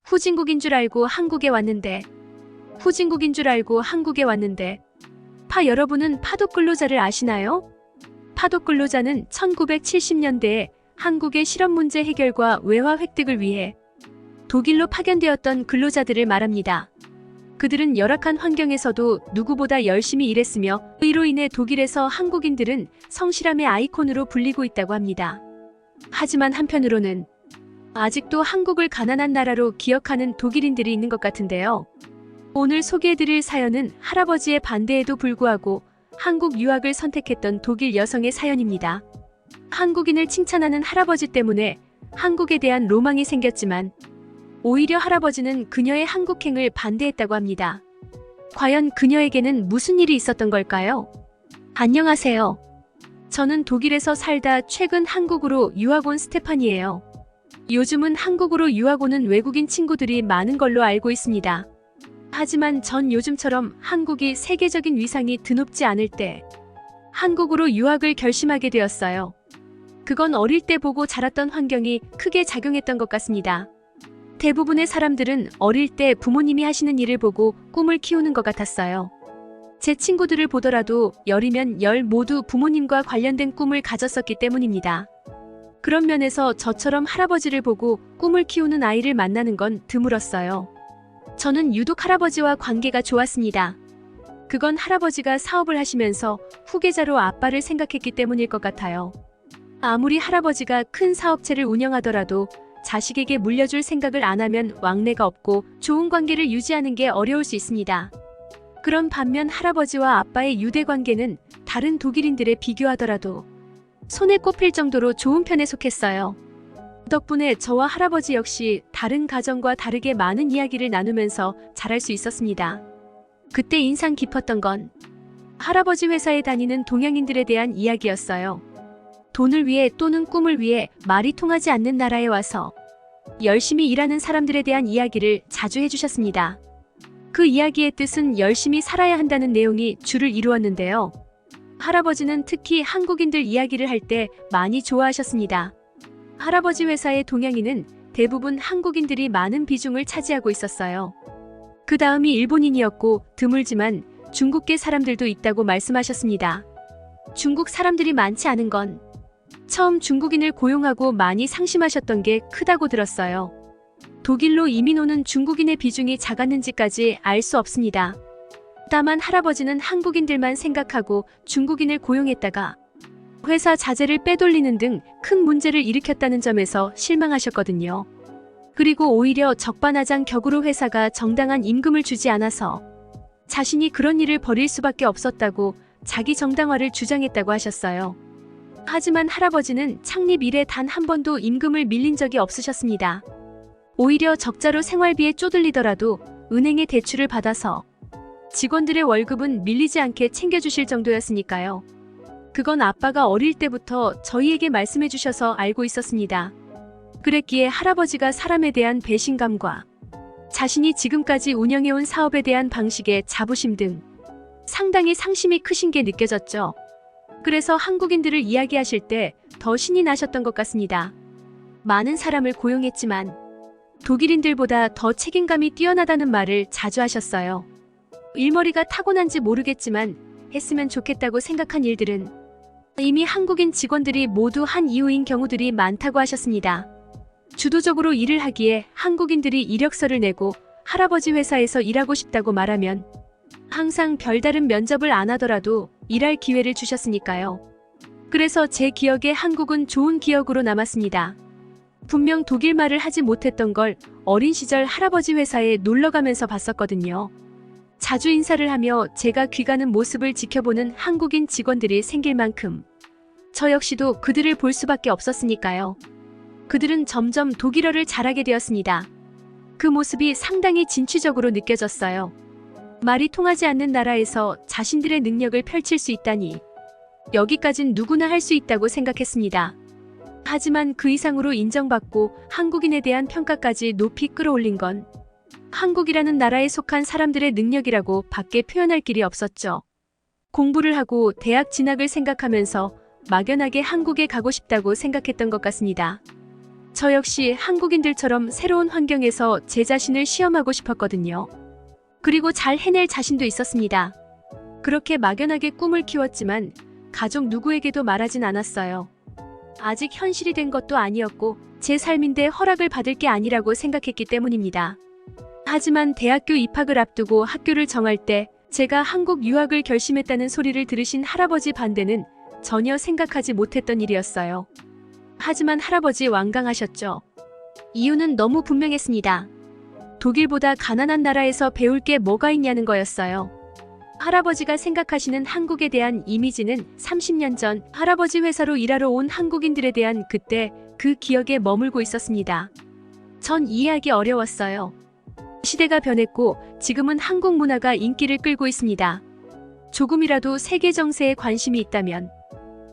후진국인 줄 알고 한국에 왔는데, 후진국인 줄 알고 한국에 왔는데, 여러분은 파독 근로자를 아시나요? 파독 근로자는 1970년대에 한국의 실업 문제 해결과 외화 획득을 위해 독일로 파견되었던 근로자들을 말합니다. 그들은 열악한 환경에서도 누구보다 열심히 일했으며 이로 인해 독일에서 한국인들은 성실함의 아이콘으로 불리고 있다고 합니다. 하지만 한편으로는 아직도 한국을 가난한 나라로 기억하는 독일인들이 있는 것 같은데요. 오늘 소개해드릴 사연은 할아버지의 반대에도 불구하고 한국 유학을 선택했던 독일 여성의 사연입니다. 한국인을 칭찬하는 할아버지 때문에 한국에 대한 로망이 생겼지만 오히려 할아버지는 그녀의 한국행을 반대했다고 합니다. 과연 그녀에게는 무슨 일이 있었던 걸까요? 안녕하세요. 저는 독일에서 살다 최근 한국으로 유학 온 스테판이에요. 요즘은 한국으로 유학 오는 외국인 친구들이 많은 걸로 알고 있습니다. 하지만 전 요즘처럼 한국이 세계적인 위상이 드높지 않을 때 한국으로 유학을 결심하게 되었어요. 그건 어릴 때 보고 자랐던 환경이 크게 작용했던 것 같습니다. 대부분의 사람들은 어릴 때 부모님이 하시는 일을 보고 꿈을 키우는 것 같았어요. 제 친구들을 보더라도 열이면 열 모두 부모님과 관련된 꿈을 가졌었기 때문입니다. 그런 면에서 저처럼 할아버지를 보고 꿈을 키우는 아이를 만나는 건 드물었어요. 저는 유독 할아버지와 관계가 좋았습니다. 그건 할아버지가 사업을 하시면서 후계자로 아빠를 생각했기 때문일 것 같아요. 아무리 할아버지가 큰 사업체를 운영하더라도 자식에게 물려줄 생각을 안 하면 왕래가 없고 좋은 관계를 유지하는 게 어려울 수 있습니다. 그런 반면 할아버지와 아빠의 유대 관계는 다른 독일인들에 비교하더라도 손에 꼽힐 정도로 좋은 편에 속했어요. 덕분에 저와 할아버지 역시 다른 가정과 다르게 많은 이야기를 나누면서 잘할 수 있었습니다. 그때 인상 깊었던 건 할아버지 회사에 다니는 동양인들에 대한 이야기였어요. 돈을 위해 또는 꿈을 위해 말이 통하지 않는 나라에 와서 열심히 일하는 사람들에 대한 이야기를 자주 해주셨습니다. 그 이야기의 뜻은 열심히 살아야 한다는 내용이 주를 이루었는데요. 할아버지는 특히 한국인들 이야기를 할 때 많이 좋아하셨습니다. 할아버지 회사의 동양인은 대부분 한국인들이 많은 비중을 차지하고 있었어요. 그 다음이 일본인이었고 드물지만 중국계 사람들도 있다고 말씀하셨습니다. 중국 사람들이 많지 않은 건 처음 중국인을 고용하고 많이 상심하셨던 게 크다고 들었어요. 독일로 이민 오는 중국인의 비중이 작았는지까지 알 수 없습니다. 다만 할아버지는 한국인들만 생각하고 중국인을 고용했다가 회사 자재를 빼돌리는 등 큰 문제를 일으켰다는 점에서 실망하셨거든요. 그리고 오히려 적반하장 격으로 회사가 정당한 임금을 주지 않아서 자신이 그런 일을 벌일 수밖에 없었다고 자기 정당화를 주장했다고 하셨어요. 하지만 할아버지는 창립 이래 단 한 번도 임금을 밀린 적이 없으셨습니다. 오히려 적자로 생활비에 쪼들리더라도 은행에 대출을 받아서 직원들의 월급은 밀리지 않게 챙겨주실 정도였으니까요. 그건 아빠가 어릴 때부터 저희에게 말씀해 주셔서 알고 있었습니다. 그랬기에 할아버지가 사람에 대한 배신감과 자신이 지금까지 운영해온 사업에 대한 방식의 자부심 등 상당히 상심이 크신 게 느껴졌죠. 그래서 한국인들을 이야기하실 때 더 신이 나셨던 것 같습니다. 많은 사람을 고용했지만 독일인들보다 더 책임감이 뛰어나다는 말을 자주 하셨어요. 일머리가 타고난지 모르겠지만 했으면 좋겠다고 생각한 일들은 이미 한국인 직원들이 모두 한 이유인 경우들이 많다고 하셨습니다. 주도적으로 일을 하기에 한국인들이 이력서를 내고 할아버지 회사에서 일하고 싶다고 말하면 항상 별다른 면접을 안 하더라도 일할 기회를 주셨으니까요. 그래서 제 기억에 한국은 좋은 기억으로 남았습니다. 분명 독일말을 하지 못했던 걸 어린 시절 할아버지 회사에 놀러가면서 봤었거든요. 자주 인사를 하며 제가 귀가는 모습을 지켜보는 한국인 직원들이 생길 만큼 저 역시도 그들을 볼 수밖에 없었으니까요. 그들은 점점 독일어를 잘하게 되었습니다. 그 모습이 상당히 진취적으로 느껴졌어요. 말이 통하지 않는 나라에서 자신들의 능력을 펼칠 수 있다니 여기까진 누구나 할 수 있다고 생각했습니다. 하지만 그 이상으로 인정받고 한국인에 대한 평가까지 높이 끌어올린 건 한국이라는 나라에 속한 사람들의 능력이라고 밖에 표현할 길이 없었죠. 공부를 하고 대학 진학을 생각하면서 막연하게 한국에 가고 싶다고 생각했던 것 같습니다. 저 역시 한국인들처럼 새로운 환경에서 제 자신을 시험하고 싶었거든요. 그리고 잘 해낼 자신도 있었습니다. 그렇게 막연하게 꿈을 키웠지만 가족 누구에게도 말하진 않았어요. 아직 현실이 된 것도 아니었고 제 삶인데 허락을 받을 게 아니라고 생각했기 때문입니다. 하지만 대학교 입학을 앞두고 학교를 정할 때 제가 한국 유학을 결심했다는 소리를 들으신 할아버지 반대는 전혀 생각하지 못했던 일이었어요. 하지만 할아버지 완강하셨죠. 이유는 너무 분명했습니다. 독일보다 가난한 나라에서 배울 게 뭐가 있냐는 거였어요. 할아버지가 생각하시는 한국에 대한 이미지는 30년 전 할아버지 회사로 일하러 온 한국인들에 대한 그때 그 기억에 머물고 있었습니다. 전 이해하기 어려웠어요. 시대가 변했고 지금은 한국 문화가 인기를 끌고 있습니다. 조금이라도 세계 정세에 관심이 있다면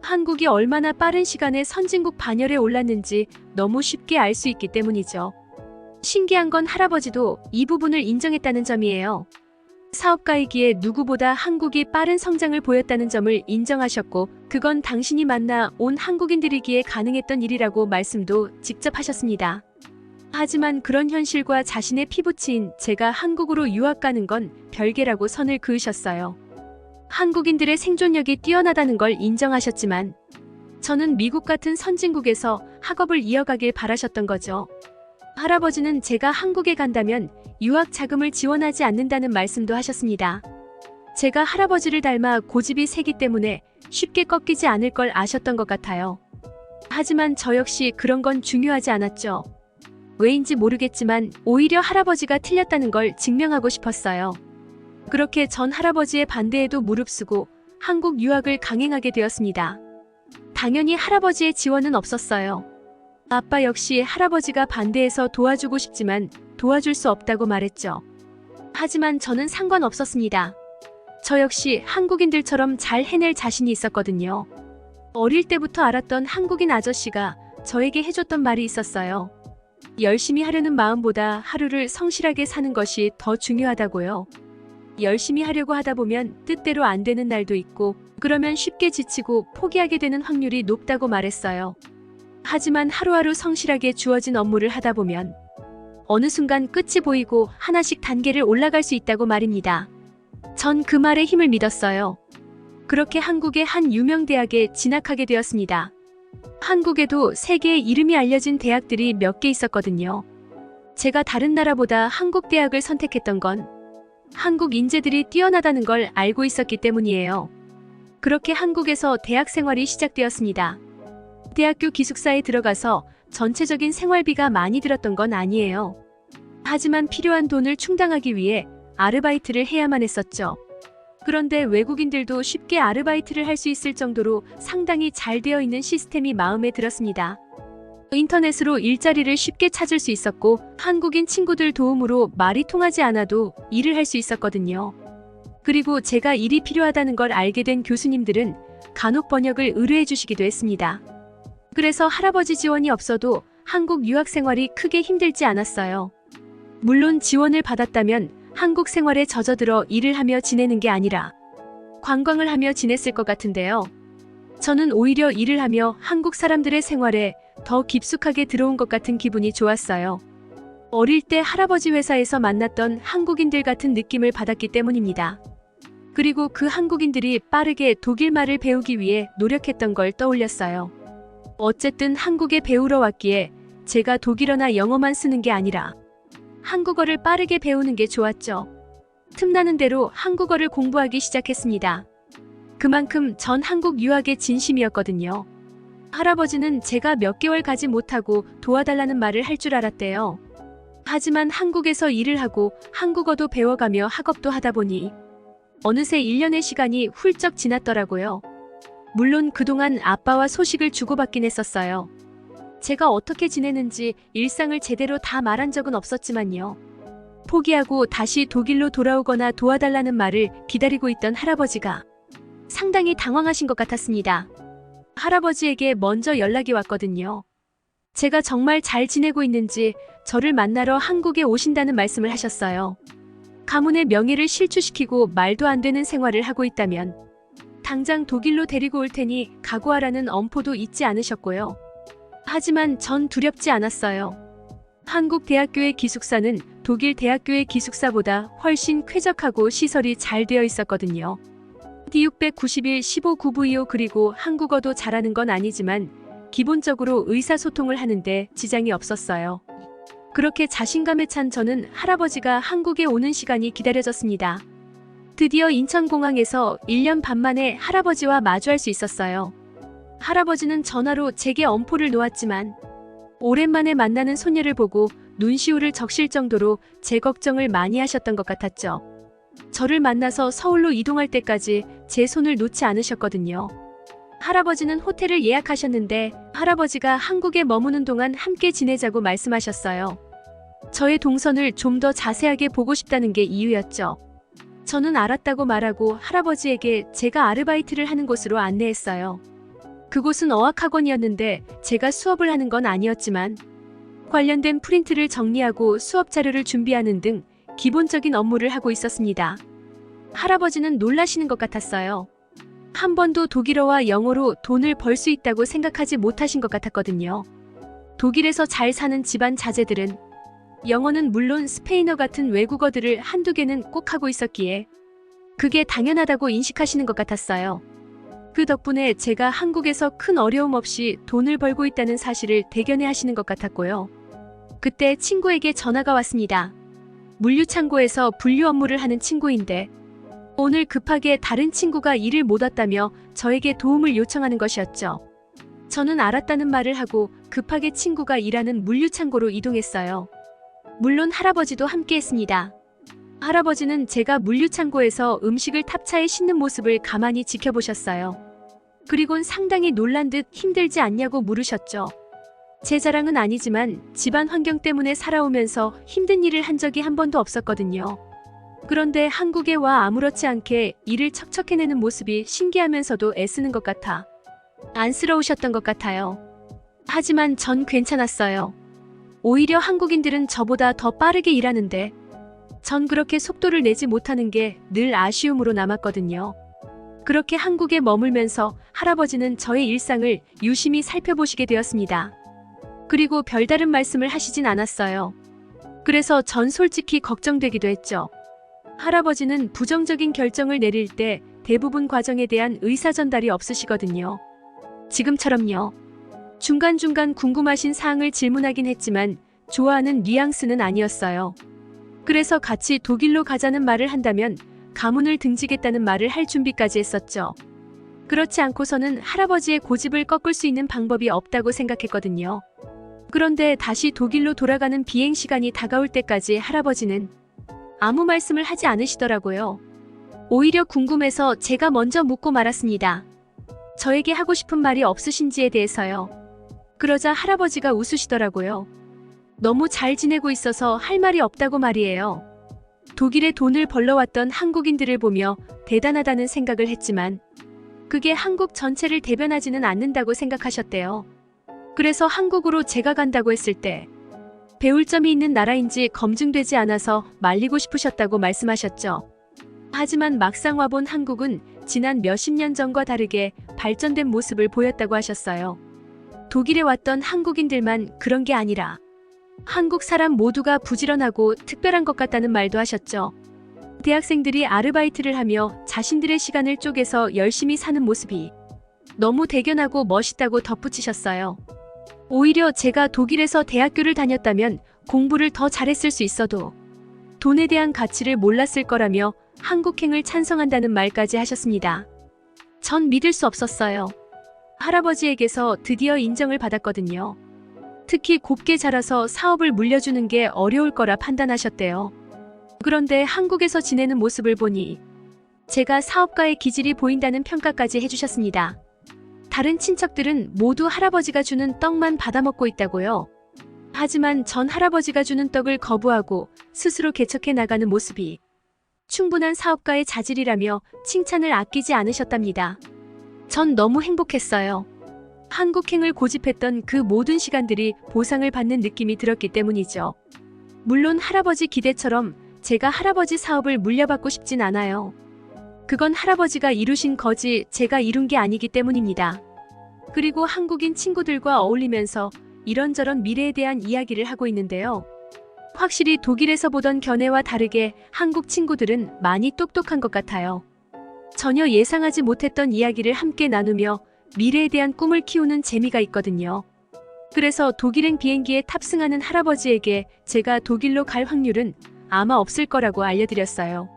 한국이 얼마나 빠른 시간에 선진국 반열에 올랐는지 너무 쉽게 알 수 있기 때문이죠. 신기한 건 할아버지도 이 부분을 인정했다는 점이에요. 사업가이기에 누구보다 한국이 빠른 성장을 보였다는 점을 인정하셨고 그건 당신이 만나 온 한국인들이기에 가능했던 일이라고 말씀도 직접 하셨습니다. 하지만 그런 현실과 자신의 피부치인 제가 한국으로 유학 가는 건 별개라고 선을 그으셨어요. 한국인들의 생존력이 뛰어나다는 걸 인정하셨지만 저는 미국 같은 선진국에서 학업을 이어가길 바라셨던 거죠. 할아버지는 제가 한국에 간다면 유학 자금을 지원하지 않는다는 말씀도 하셨습니다. 제가 할아버지를 닮아 고집이 세기 때문에 쉽게 꺾이지 않을 걸 아셨던 것 같아요. 하지만 저 역시 그런 건 중요하지 않았죠. 왜인지 모르겠지만 오히려 할아버지가 틀렸다는 걸 증명하고 싶었어요. 그렇게 전 할아버지의 반대에도 무릅쓰고 한국 유학을 강행하게 되었습니다. 당연히 할아버지의 지원은 없었어요. 아빠 역시 할아버지가 반대해서 도와주고 싶지만 도와줄 수 없다고 말했죠. 하지만 저는 상관없었습니다. 저 역시 한국인들처럼 잘 해낼 자신이 있었거든요. 어릴 때부터 알았던 한국인 아저씨가 저에게 해줬던 말이 있었어요. 열심히 하려는 마음보다 하루를 성실하게 사는 것이 더 중요하다고요. 열심히 하려고 하다 보면 뜻대로 안 되는 날도 있고 그러면 쉽게 지치고 포기하게 되는 확률이 높다고 말했어요. 하지만 하루하루 성실하게 주어진 업무를 하다 보면 어느 순간 끝이 보이고 하나씩 단계를 올라갈 수 있다고 말입니다. 전 그 말에 힘을 믿었어요. 그렇게 한국의 한 유명 대학에 진학하게 되었습니다. 한국에도 세계에 이름이 알려진 대학들이 몇 개 있었거든요. 제가 다른 나라보다 한국 대학을 선택했던 건 한국 인재들이 뛰어나다는 걸 알고 있었기 때문이에요. 그렇게 한국에서 대학 생활이 시작되었습니다. 대학교 기숙사에 들어가서 전체적인 생활비가 많이 들었던 건 아니에요. 하지만 필요한 돈을 충당하기 위해 아르바이트를 해야만 했었죠. 그런데 외국인들도 쉽게 아르바이트를 할 수 있을 정도로 상당히 잘 되어 있는 시스템이 마음에 들었습니다. 인터넷으로 일자리를 쉽게 찾을 수 있었고 한국인 친구들 도움으로 말이 통하지 않아도 일을 할 수 있었거든요. 그리고 제가 일이 필요하다는 걸 알게 된 교수님들은 간혹 번역을 의뢰해 주시기도 했습니다. 그래서 할아버지 지원이 없어도 한국 유학 생활이 크게 힘들지 않았어요. 물론 지원을 받았다면 한국 생활에 젖어들어 일을 하며 지내는 게 아니라 관광을 하며 지냈을 것 같은데요. 저는 오히려 일을 하며 한국 사람들의 생활에 더 깊숙하게 들어온 것 같은 기분이 좋았어요. 어릴 때 할아버지 회사에서 만났던 한국인들 같은 느낌을 받았기 때문입니다. 그리고 그 한국인들이 빠르게 독일말을 배우기 위해 노력했던 걸 떠올렸어요. 어쨌든 한국에 배우러 왔기에 제가 독일어나 영어만 쓰는 게 아니라 한국어를 빠르게 배우는 게 좋았죠. 틈나는 대로 한국어를 공부하기 시작했습니다. 그만큼 전 한국 유학에 진심이었거든요. 할아버지는 제가 몇 개월 가지 못하고 도와달라는 말을 할 줄 알았대요. 하지만 한국에서 일을 하고 한국어도 배워가며 학업도 하다 보니 어느새 1년의 시간이 훌쩍 지났더라고요. 물론 그동안 아빠와 소식을 주고받긴 했었어요. 제가 어떻게 지내는지 일상을 제대로 다 말한 적은 없었지만요. 포기하고 다시 독일로 돌아오거나 도와달라는 말을 기다리고 있던 할아버지가 상당히 당황하신 것 같았습니다. 할아버지에게 먼저 연락이 왔거든요. 제가 정말 잘 지내고 있는지 저를 만나러 한국에 오신다는 말씀을 하셨어요. 가문의 명예를 실추시키고 말도 안 되는 생활을 하고 있다면 당장 독일로 데리고 올 테니 각오하라는 엄포도 잊지 않으셨고요. 하지만 전 두렵지 않았어요. 한국 대학교의 기숙사는 독일 대학교의 기숙사보다 훨씬 쾌적하고 시설이 잘 되어 있었거든요. D691 15-9V2 그리고 한국어도 잘하는 건 아니지만 기본적으로 의사소통을 하는데 지장이 없었어요. 그렇게 자신감에 찬 저는 할아버지가 한국에 오는 시간이 기다려졌습니다. 드디어 인천공항에서 1년 반 만에 할아버지와 마주할 수 있었어요. 할아버지는 전화로 제게 엄포를 놓았지만 오랜만에 만나는 손녀를 보고 눈시울을 적실 정도로 제 걱정을 많이 하셨던 것 같았죠. 저를 만나서 서울로 이동할 때까지 제 손을 놓지 않으셨거든요. 할아버지는 호텔을 예약하셨는데 할아버지가 한국에 머무는 동안 함께 지내자고 말씀하셨어요. 저의 동선을 좀 더 자세하게 보고 싶다는 게 이유였죠. 저는 알았다고 말하고 할아버지에게 제가 아르바이트를 하는 곳으로 안내했어요. 그곳은 어학학원이었는데 제가 수업을 하는 건 아니었지만 관련된 프린트를 정리하고 수업 자료를 준비하는 등 기본적인 업무를 하고 있었습니다. 할아버지는 놀라시는 것 같았어요. 한 번도 독일어와 영어로 돈을 벌 수 있다고 생각하지 못하신 것 같았거든요. 독일에서 잘 사는 집안 자제들은 영어는 물론 스페인어 같은 외국어들을 한두 개는 꼭 하고 있었기에 그게 당연하다고 인식하시는 것 같았어요. 그 덕분에 제가 한국에서 큰 어려움 없이 돈을 벌고 있다는 사실을 대견해 하시는 것 같았고요. 그때 친구에게 전화가 왔습니다. 물류창고에서 분류 업무를 하는 친구인데 오늘 급하게 다른 친구가 일을 못 왔다며 저에게 도움을 요청하는 것이었죠. 저는 알았다는 말을 하고 급하게 친구가 일하는 물류창고로 이동했어요. 물론 할아버지도 함께 했습니다. 할아버지는 제가 물류창고에서 음식을 탑차에 싣는 모습을 가만히 지켜보셨어요. 그리곤 상당히 놀란 듯 힘들지 않냐고 물으셨죠. 제 자랑은 아니지만 집안 환경 때문에 살아오면서 힘든 일을 한 적이 한 번도 없었거든요. 그런데 한국에 와 아무렇지 않게 일을 척척 해내는 모습이 신기하면서도 애쓰는 것 같아 안쓰러우셨던 것 같아요. 하지만 전 괜찮았어요. 오히려 한국인들은 저보다 더 빠르게 일하는데 전 그렇게 속도를 내지 못하는 게 늘 아쉬움으로 남았거든요. 그렇게 한국에 머물면서 할아버지는 저의 일상을 유심히 살펴보시게 되었습니다. 그리고 별다른 말씀을 하시진 않았어요. 그래서 전 솔직히 걱정되기도 했죠. 할아버지는 부정적인 결정을 내릴 때 대부분 과정에 대한 의사 전달이 없으시거든요. 지금처럼요. 중간중간 궁금하신 사항을 질문하긴 했지만 좋아하는 뉘앙스는 아니었어요. 그래서 같이 독일로 가자는 말을 한다면 가문을 등지겠다는 말을 할 준비까지 했었죠. 그렇지 않고서는 할아버지의 고집을 꺾을 수 있는 방법이 없다고 생각했거든요. 그런데 다시 독일로 돌아가는 비행 시간이 다가올 때까지 할아버지는 아무 말씀을 하지 않으시더라고요. 오히려 궁금해서 제가 먼저 묻고 말았습니다. 저에게 하고 싶은 말이 없으신지에 대해서요. 그러자 할아버지가 웃으시더라고요. 너무 잘 지내고 있어서 할 말이 없다고 말이에요. 독일에 돈을 벌러왔던 한국인들을 보며 대단하다는 생각을 했지만 그게 한국 전체를 대변하지는 않는다고 생각하셨대요. 그래서 한국으로 제가 간다고 했을 때 배울 점이 있는 나라인지 검증되지 않아서 말리고 싶으셨다고 말씀하셨죠. 하지만 막상 와본 한국은 지난 몇십 년 전과 다르게 발전된 모습을 보였다고 하셨어요. 독일에 왔던 한국인들만 그런 게 아니라 한국 사람 모두가 부지런하고 특별한 것 같다는 말도 하셨죠. 대학생들이 아르바이트를 하며 자신들의 시간을 쪼개서 열심히 사는 모습이 너무 대견하고 멋있다고 덧붙이셨어요. 오히려 제가 독일에서 대학교를 다녔다면 공부를 더 잘했을 수 있어도 돈에 대한 가치를 몰랐을 거라며 한국행을 찬성한다는 말까지 하셨습니다. 전 믿을 수 없었어요. 할아버지에게서 드디어 인정을 받았거든요. 특히 곱게 자라서 사업을 물려주는 게 어려울 거라 판단하셨대요. 그런데 한국에서 지내는 모습을 보니 제가 사업가의 기질이 보인다는 평가까지 해주셨습니다. 다른 친척들은 모두 할아버지가 주는 떡만 받아먹고 있다고요. 하지만 전 할아버지가 주는 떡을 거부하고 스스로 개척해 나가는 모습이 충분한 사업가의 자질이라며 칭찬을 아끼지 않으셨답니다. 전 너무 행복했어요. 한국행을 고집했던 그 모든 시간들이 보상을 받는 느낌이 들었기 때문이죠. 물론 할아버지 기대처럼 제가 할아버지 사업을 물려받고 싶진 않아요. 그건 할아버지가 이루신 거지 제가 이룬 게 아니기 때문입니다. 그리고 한국인 친구들과 어울리면서 이런저런 미래에 대한 이야기를 하고 있는데요. 확실히 독일에서 보던 견해와 다르게 한국 친구들은 많이 똑똑한 것 같아요. 전혀 예상하지 못했던 이야기를 함께 나누며 미래에 대한 꿈을 키우는 재미가 있거든요. 그래서 독일행 비행기에 탑승하는 할아버지에게 제가 독일로 갈 확률은 아마 없을 거라고 알려드렸어요.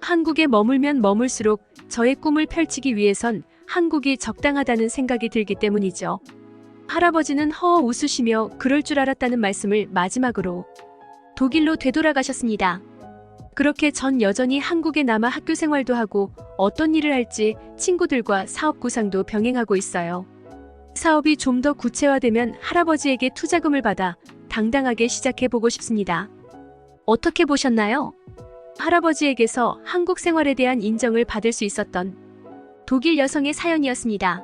한국에 머물면 머물수록 저의 꿈을 펼치기 위해선 한국이 적당하다는 생각이 들기 때문이죠. 할아버지는 허허 웃으시며 그럴 줄 알았다는 말씀을 마지막으로 독일로 되돌아가셨습니다. 그렇게 전 여전히 한국에 남아 학교 생활도 하고 어떤 일을 할지 친구들과 사업 구상도 병행하고 있어요. 사업이 좀 더 구체화되면 할아버지에게 투자금을 받아 당당하게 시작해보고 싶습니다. 어떻게 보셨나요? 할아버지에게서 한국 생활에 대한 인정을 받을 수 있었던 독일 여성의 사연이었습니다.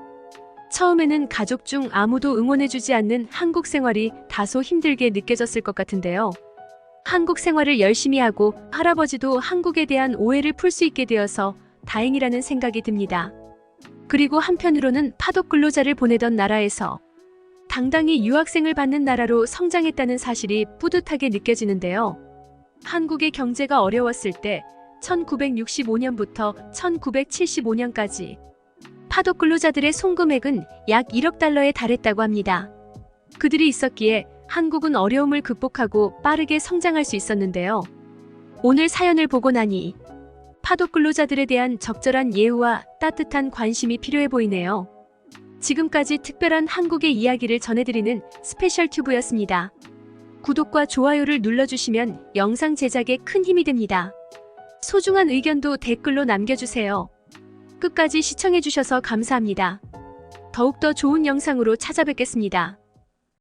처음에는 가족 중 아무도 응원해주지 않는 한국 생활이 다소 힘들게 느껴졌을 것 같은데요. 한국 생활을 열심히 하고 할아버지도 한국에 대한 오해를 풀 수 있게 되어서 다행이라는 생각이 듭니다. 그리고 한편으로는 파독 근로자를 보내던 나라에서 당당히 유학생을 받는 나라로 성장했다는 사실이 뿌듯하게 느껴지는데요. 한국의 경제가 어려웠을 때 1965년부터 1975년까지 파독 근로자들의 송금액은 약 1억 달러에 달했다고 합니다. 그들이 있었기에 한국은 어려움을 극복하고 빠르게 성장할 수 있었는데요. 오늘 사연을 보고 나니 파독 근로자들에 대한 적절한 예우와 따뜻한 관심이 필요해 보이네요. 지금까지 특별한 한국의 이야기를 전해드리는 스페셜 튜브였습니다. 구독과 좋아요를 눌러주시면 영상 제작에 큰 힘이 됩니다. 소중한 의견도 댓글로 남겨주세요. 끝까지 시청해주셔서 감사합니다. 더욱더 좋은 영상으로 찾아뵙겠습니다.